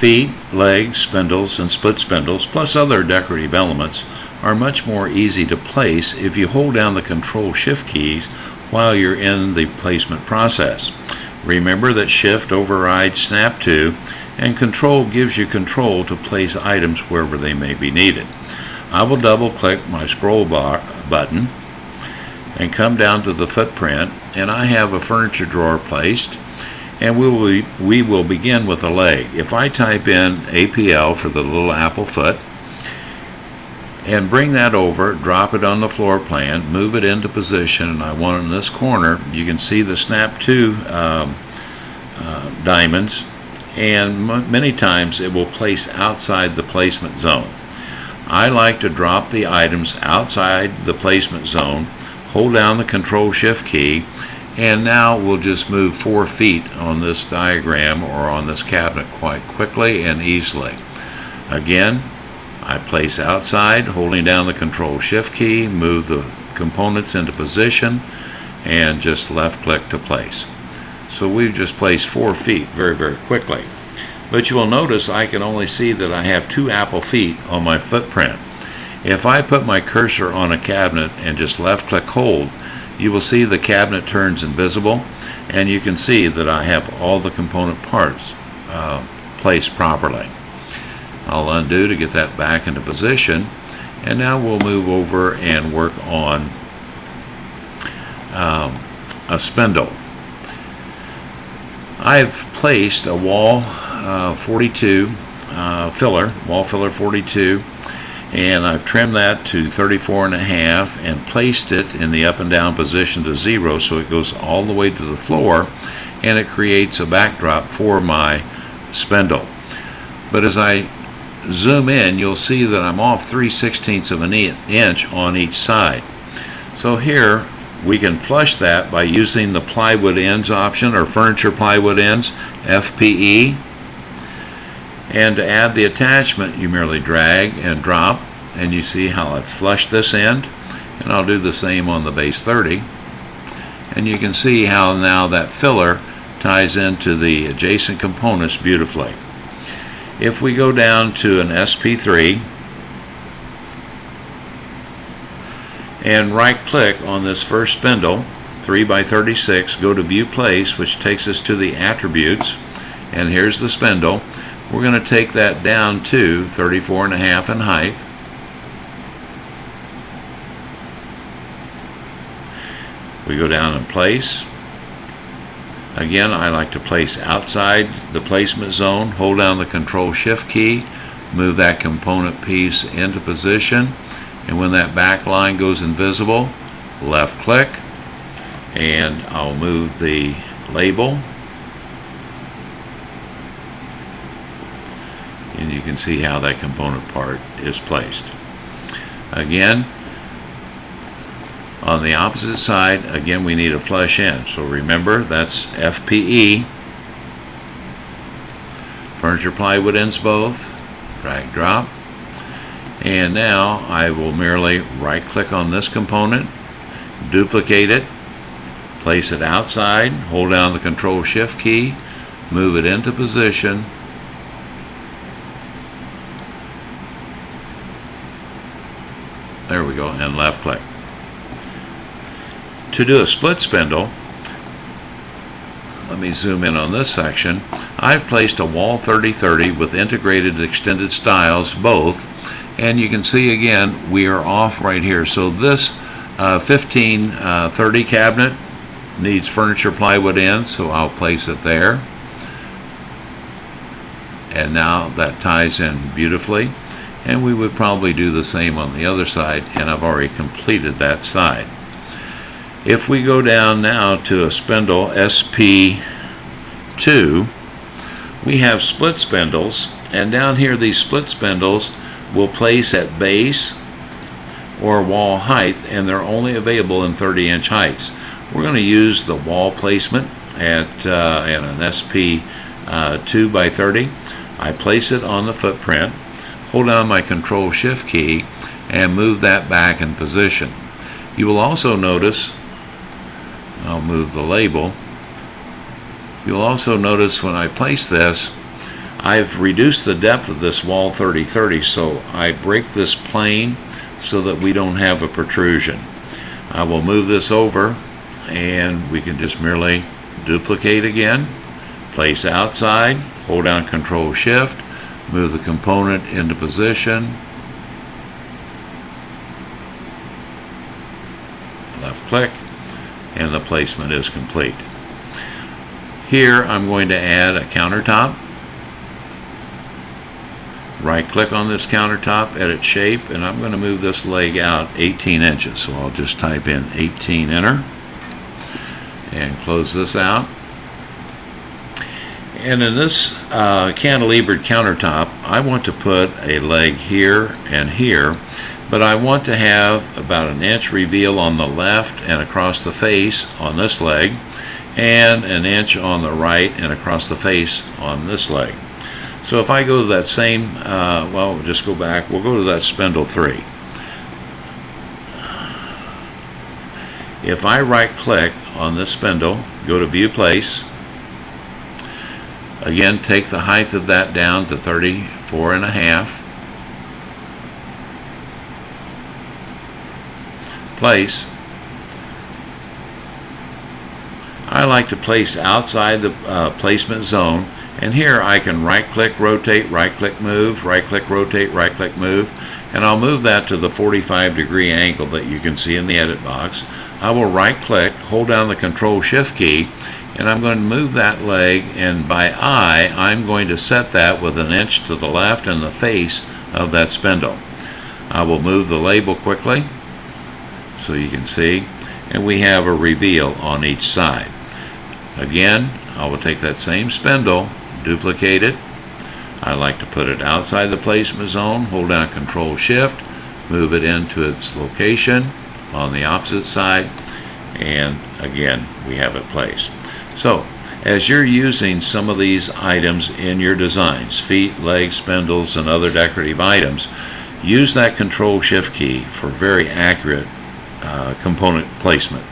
feet, legs, spindles, and split spindles, plus other decorative elements, are much more easy to place if you hold down the Control-Shift keys while you're in the placement process. Remember that Shift overrides Snap to, and Control gives you control to place items wherever they may be needed. I will double-click my scroll bar button and come down to the footprint, and I have a furniture drawer placed, and we will begin with a leg. If I type in APL for the little apple foot and bring that over, drop it on the floor plan, move it into position, and I want it in this corner, you can see the Snap to diamonds, and many times it will place outside the placement zone. I like to drop the items outside the placement zone, hold down the Control-Shift key, and now we'll just move 4 feet on this diagram or on this cabinet quite quickly and easily. Again, I place outside, holding down the Control-Shift key, move the components into position, and just left-click to place. So we've just placed 4 feet very, very quickly. But you will notice I can only see that I have 2 apple feet on my footprint. If I put my cursor on a cabinet and just left-click hold, you will see the cabinet turns invisible, and you can see that I have all the component parts placed properly. I'll undo to get that back into position, and now we'll move over and work on a spindle. I've placed a wall 42 wall filler 42, and I've trimmed that to 34.5 and placed it in the up and down position to 0, so it goes all the way to the floor, and it creates a backdrop for my spindle. But as I zoom in, you'll see that I'm off 3/16 of an inch on each side. So here we can flush that by using the plywood ends option, or furniture plywood ends, FPE. And to add the attachment, you merely drag and drop, and you see how I've flushed this end, and I'll do the same on the base 30. And you can see how now that filler ties into the adjacent components beautifully. If we go down to an SP3 and right-click on this first spindle, 3x36, go to View Place, which takes us to the attributes, and here's the spindle. We're going to take that down to 34.5 in height. We go down and place. Again, I like to place outside the placement zone, hold down the Control-Shift key, move that component piece into position, and when that back line goes invisible, left click, and I'll move the label, and you can see how that component part is placed. Again, on the opposite side, again, we need a flush end. So remember, that's FPE. Furniture plywood ends both. Drag, drop. And now I will merely right-click on this component, duplicate it, place it outside, hold down the Control-Shift key, move it into position, there we go, and left-click. To do a split spindle, let me zoom in on this section. I've placed a wall 30-30 with integrated extended styles both, and you can see again we are off right here. So this 15-30 cabinet needs furniture plywood ends, so I'll place it there. And now that ties in beautifully, and we would probably do the same on the other side, and I've already completed that side. If we go down now to a spindle SP2, we have split spindles, and down here these split spindles will place at base or wall height, and they're only available in 30-inch heights. We're going to use the wall placement at an SP2 by 30. I place it on the footprint, hold down my Control-Shift key, and move that back in position. You will also notice, I'll move the label, you'll also notice when I place this, I've reduced the depth of this wall 30-30, so I break this plane so that we don't have a protrusion. I will move this over, and we can just merely duplicate again, place outside, hold down Control Shift, move the component into position, left click, and the placement is complete. Here I'm going to add a countertop. Right click on this countertop, edit shape, and I'm going to move this leg out 18 inches. So I'll just type in 18, enter, and close this out. And in this cantilevered countertop, I want to put a leg here and here, but I want to have about an inch reveal on the left and across the face on this leg, and an inch on the right and across the face on this leg. So if I go to that same, well, we'll just go back, we'll go to that spindle 3. If I right click on this spindle, go to View Place, again take the height of that down to 34.5, place. I like to place outside the placement zone, and here I can right click, rotate, right click, move, right click, rotate, right click, move, and I'll move that to the 45-degree angle that you can see in the edit box. I will right click, hold down the Control Shift key, and I'm going to move that leg, and by eye I'm going to set that with an inch to the left and the face of that spindle. I will move the label quickly so you can see, and we have a reveal on each side. Again, I will take that same spindle, duplicate it. I like to put it outside the placement zone, hold down Control Shift, move it into its location on the opposite side, and again we have it placed. So as you're using some of these items in your designs, feet, legs, spindles, and other decorative items, use that Control Shift key for very accurate component placement.